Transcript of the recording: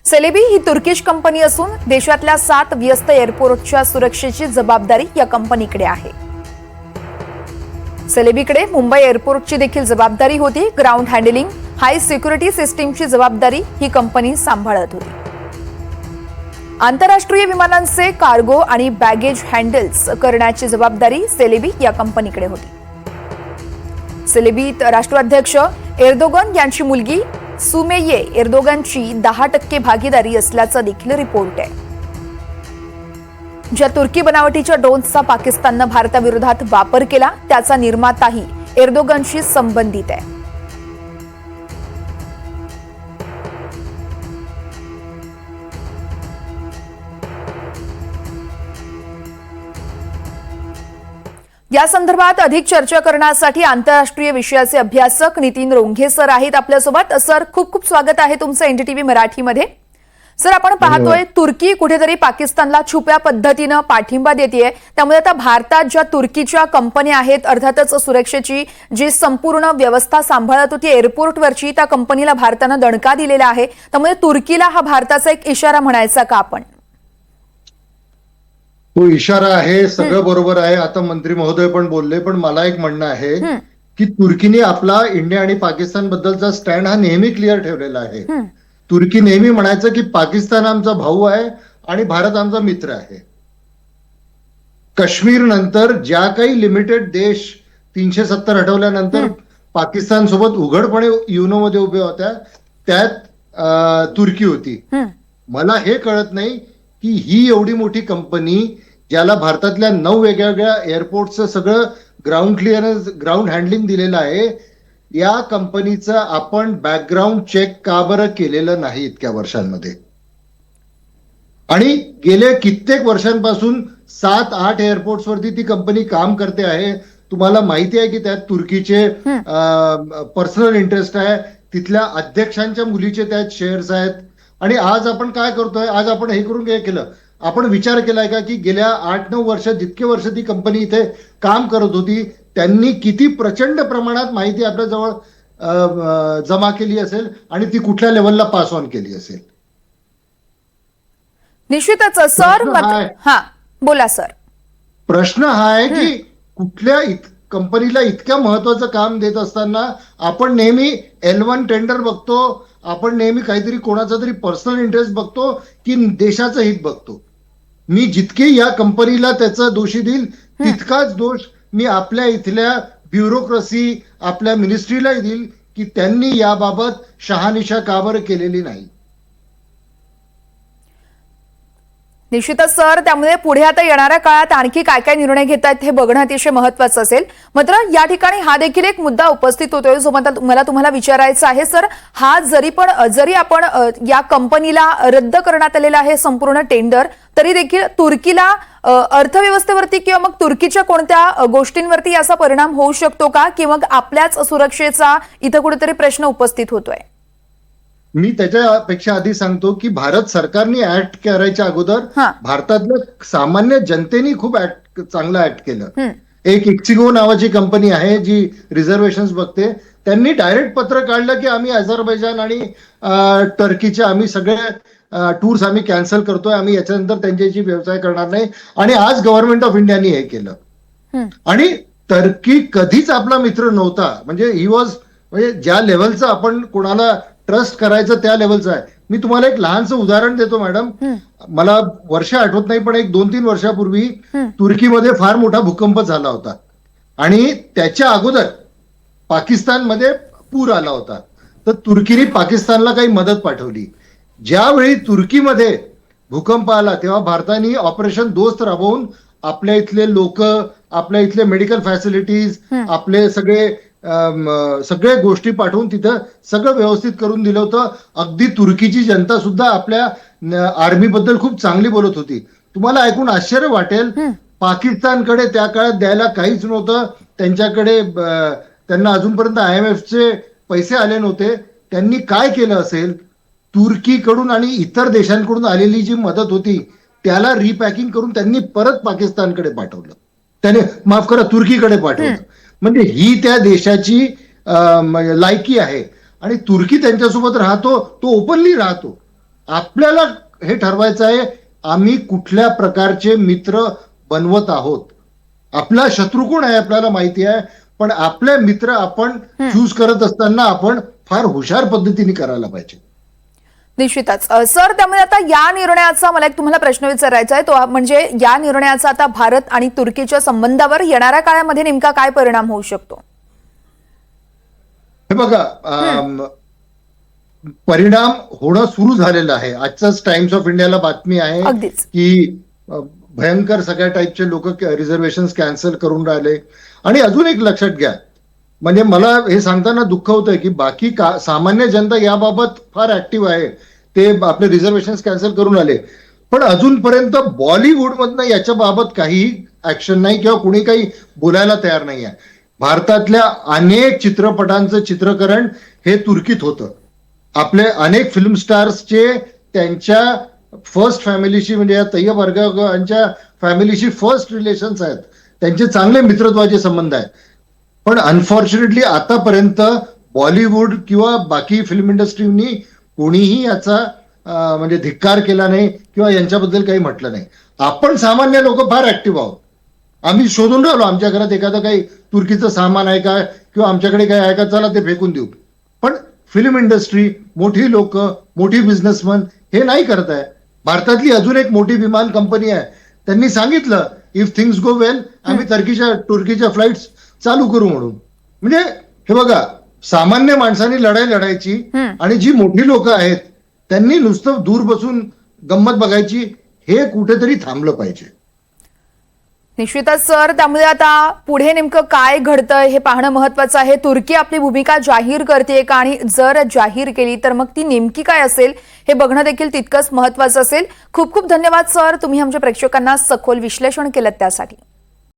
Celebi ही Turkish company असून देशातल्या 7 व्यस्त एअरपोर्टच्या सुरक्षेची जबाबदारी या कंपनीकडे आहे. सेलेबीकडे मुंबई एअरपोर्टची देखील जबाबदारी होती. ग्राउंड हँडलिंग, हाय सिक्युरिटी सिस्टीमची जबाबदारी ही कंपनी सांभाळत होती. आंतरराष्ट्रीय विमानांचे कार्गो आणि बॅगेज हँडल्स करण्याची जबाबदारी सेलेबी या कंपनीकडे होती. सेलेबीत राष्ट्राध्यक्ष एर्दोगन यांची मुलगी सुमेये एर्दोगनची 10% भागीदारी असल्याचा देखील रिपोर्ट आहे. ज्या तुर्की बनावटीच्या ड्रोन्सचा पाकिस्ताननं भारताविरोधात वापर केला त्याचा निर्माताही एर्दोगनशी संबंधित आहे. या संदर्भात अधिक चर्चा करण्यासाठी आंतरराष्ट्रीय विषयाचे अभ्यासक नितीन रोंघे सर आहेत आपल्यासोबत. सर, खूप खूप स्वागत आहे तुमचं एनडीटीव्ही मराठीमध्ये. सर, आपण पाहतोय तुर्की कुठेतरी पाकिस्तानला छुप्या पद्धतीनं पाठिंबा देतेय. त्यामुळे आता भारतात ज्या तुर्कीच्या कंपन्या आहेत, अर्थातच सुरक्षेची जी संपूर्ण व्यवस्था सांभाळत होती एअरपोर्टवरची, त्या कंपनीला भारतानं दणका दिलेला आहे. त्यामुळे तुर्कीला हा भारताचा एक इशारा म्हणायचा का आपण? तो इशारा आहे, सगळं बरोबर आहे. आता मंत्री महोदय पण बोलले, पण मला एक म्हणणं आहे की तुर्कीने आपला इंडिया आणि पाकिस्तान बद्दलचा स्टँड हा नेहमी क्लिअर ठेवलेला आहे. तुर्की नेहमी म्हणायचं की पाकिस्तान आमचा भाऊ आहे आणि भारत आमचा मित्र आहे. काश्मीर नंतर ज्या काही लिमिटेड देश 370 हटवल्यानंतर पाकिस्तान सोबत उघडपणे युनो मध्ये उभे होत्या, त्यात तुर्की होती. मला हे कळत नाही की ही एवढी मोठी कंपनी, ज्याला भारतातल्या 9 वेगवेगळ्या एअरपोर्टचं सगळं ग्राउंड क्लिअरन्स, ग्राउंड हँडलिंग दिलेलं आहे, या कंपनीचं आपण बॅकग्राऊंड चेक का बरं केलेलं नाही इतक्या वर्षांमध्ये? आणि गेले कित्येक वर्षांपासून 7-8 एअरपोर्ट्स वरती ती कंपनी काम करते आहे. तुम्हाला माहिती आहे की त्यात तुर्कीचे पर्सनल इंटरेस्ट आहे, तिथल्या अध्यक्षांच्या मुलीचे त्यात शेअर्स आहेत. आणि आज आपण काय करतोय? आज आपण हे करून काय केलं? आपण विचार केलाय का की गेल्या 8-9 वर्ष, जितके वर्ष ती कंपनी इथे काम करत होती, त्यांनी किती प्रचंड प्रमाणात माहिती आपल्या जवळ जमा केली असेल आणि ती कुठल्या लेवलला पास ऑन केली असेल? निश्चितच सर. हा, बोला सर. प्रश्न हा आहे की कुठल्या कंपनीला इतक्या महत्वाचं काम देत असताना आपण नेहमी L1 टेंडर बघतो, आपण नेहमी काहीतरी कोणाचा तरी पर्सनल इंटरेस्ट बघतो की देशाचं हित बघतो. मी जितके या कंपनीला त्याचा दोषी देईल, तितकाच दोष मी आपल्या इथल्या ब्युरोक्रेसी, आपल्या मिनिस्ट्रीलाही देईल की त्यांनी याबाबत शहानिशा का बरं केलेली नाही. निश्चितच सर. त्यामुळे पुढे आता येणाऱ्या काळात आणखी काय काय निर्णय घेत आहेत हे बघणं अतिशय महत्वाचं असेल. मात्र या ठिकाणी हा देखील एक मुद्दा उपस्थित होतोय जो मला तुम्हाला विचारायचा आहे. सर, हा जरी आपण या कंपनीला रद्द करण्यात आलेला आहे संपूर्ण टेंडर, तरी देखील तुर्कीला अर्थव्यवस्थेवरती किंवा मग तुर्कीच्या कोणत्या गोष्टींवरती याचा परिणाम होऊ शकतो का, की मग आपल्याच सुरक्षेचा इथं कुठेतरी प्रश्न उपस्थित होतोय? मी त्याच्यापेक्षा आधी सांगतो की भारत सरकारने ऍक्ट करायच्या अगोदर भारतातल्या सामान्य जनतेने खूप चांगलं ऍक्ट केलं. एक इक्सिगो नावाची कंपनी आहे जी रिझर्वेशन्स बघते, त्यांनी डायरेक्ट पत्र काढलं की आम्ही अझरबैजान आणि टर्कीचे आम्ही सगळे टूर्स आम्ही कॅन्सल करतोय, आम्ही याच्यानंतर त्यांच्याशी व्यवसाय करणार नाही. आणि आज गव्हर्नमेंट ऑफ इंडियाने हे केलं. आणि टर्की कधीच आपला मित्र नव्हता. म्हणजे म्हणजे ज्या लेव्हलचं आपण कोणाला ट्रस्ट करायचं त्या लेवलचं आहे. मी तुम्हाला एक लहानसं उदाहरण देतो मॅडम. मला वर्ष आठवत नाही, पण एक 2-3 वर्षापूर्वी तुर्कीमध्ये फार मोठा भूकंप झाला होता आणि त्याच्या अगोदर पाकिस्तानमध्ये पूर आला होता. तर तुर्कीने पाकिस्तानला काही मदत पाठवली. ज्यावेळी तुर्कीमध्ये भूकंप आला तेव्हा भारताने ऑपरेशन दोस्त राबवून आपल्या इथले लोक, आपल्या इथले मेडिकल फॅसिलिटीज, आपले सगळे गोष्टी पाठवून तिथं सगळं व्यवस्थित करून दिलं होतं. अगदी तुर्कीची जनता सुद्धा आपल्या आर्मी बद्दल खूप चांगली बोलत होती. तुम्हाला ऐकून आश्चर्य वाटेल, पाकिस्तानकडे त्या काळात द्यायला काहीच नव्हतं. त्यांना अजूनपर्यंत IMF चे पैसे आले नव्हते. त्यांनी काय केलं असेल? तुर्कीकडून आणि इतर देशांकडून आलेली जी मदत होती त्याला रिपॅकिंग करून त्यांनी परत पाकिस्तानकडे पाठवलं. त्याने माफ करा, तुर्कीकडे पाठवलं. म्हणजे ही त्या देशाची लायकी आहे आणि तुर्की त्यांच्यासोबत राहतो, तो ओपनली राहतो. आपल्याला हे ठरवायचं आहे आम्ही कुठल्या प्रकारचे मित्र बनवत आहोत. आपला शत्रू कोण आहे आपल्याला माहिती आहे, पण आपले मित्र आपण चूज करत असताना आपण फार हुशार पद्धतीने करायला पाहिजे. निश्चितच सर, त्यामुळे आता या निर्णयाचा मला एक तुम्हाला प्रश्न विचारायचा आहे, तो म्हणजे या निर्णयाचा आता भारत आणि तुर्कीच्या संबंधावर येणाऱ्या काळामध्ये नेमका काय परिणाम होऊ शकतो? हे बघा, परिणाम होणं सुरू झालेलं आहे. आजचाच टाइम्स ऑफ इंडियाला बातमी आहे अगदीच. की भयंकर सगळ्या टाईपचे लोक रिझर्वेशन कॅन्सल करून राहिले. आणि अजून एक लक्षात घ्या, म्हणजे मला हे सांगताना दुःख होतंय की बाकी सामान्य जनता याबाबत फार ऍक्टिव्ह आहे, ते आपले रिझर्वेशन कॅन्सल करून आले, पण अजूनपर्यंत बॉलिवूडमधनं याच्या बाबत काही ऍक्शन नाही किंवा कुणी काही बोलायला तयार नाही आहे. भारतातल्या अनेक चित्रपटांचं चित्रीकरण हे तुर्कीत होतं. आपले अनेक फिल्म स्टार्सचे त्यांच्या फर्स्ट फॅमिलीशी, म्हणजे या तय्यब अर्गोगांच्या फॅमिलीशी फर्स्ट रिलेशन्स आहेत, त्यांचे चांगले मित्रत्वाचे संबंध आहेत. पण अनफॉर्च्युनेटली आतापर्यंत बॉलिवूड किंवा बाकी फिल्म इंडस्ट्रीनी कोणीही याचा म्हणजे धिक्कार केला नाही किंवा यांच्याबद्दल काही म्हटलं नाही. आपण सामान्य लोक फार ऍक्टिव्ह आहोत. आम्ही शोधून राहिलो आमच्या घरात एखादं काही तुर्कीचं सामान आहे का किंवा आमच्याकडे काही आहे का, चला ते फेकून देऊ. पण फिल्म इंडस्ट्री, मोठी लोक, मोठी बिझनेसमन हे नाही करत आहे. भारतातली अजून एक मोठी विमान कंपनी आहे, त्यांनी सांगितलं इफ थिंग्स गो वेल आम्ही तुर्कीच्या फ्लाईट्स चालू करू म्हणून. म्हणजे हे बघा, सामान्य माणसांनी लढाई लढायची आणि जी मोठी लोक आहेत त्यांनी नुसतं दूर बसून गंमत बघायची, हे कुठेतरी थांबलं पाहिजे. निश्चितच सर, त्यामुळे आता पुढे नेमकं काय घडतंय हे पाहणं महत्वाचं आहे. तुर्की आपली भूमिका जाहीर करते का, आणि जर जाहीर केली तर मग ती नेमकी काय असेल हे बघणं देखील तितकंच महत्वाचं असेल. खूप खूप धन्यवाद सर, तुम्ही आमच्या प्रेक्षकांना सखोल विश्लेषण केलं त्यासाठी.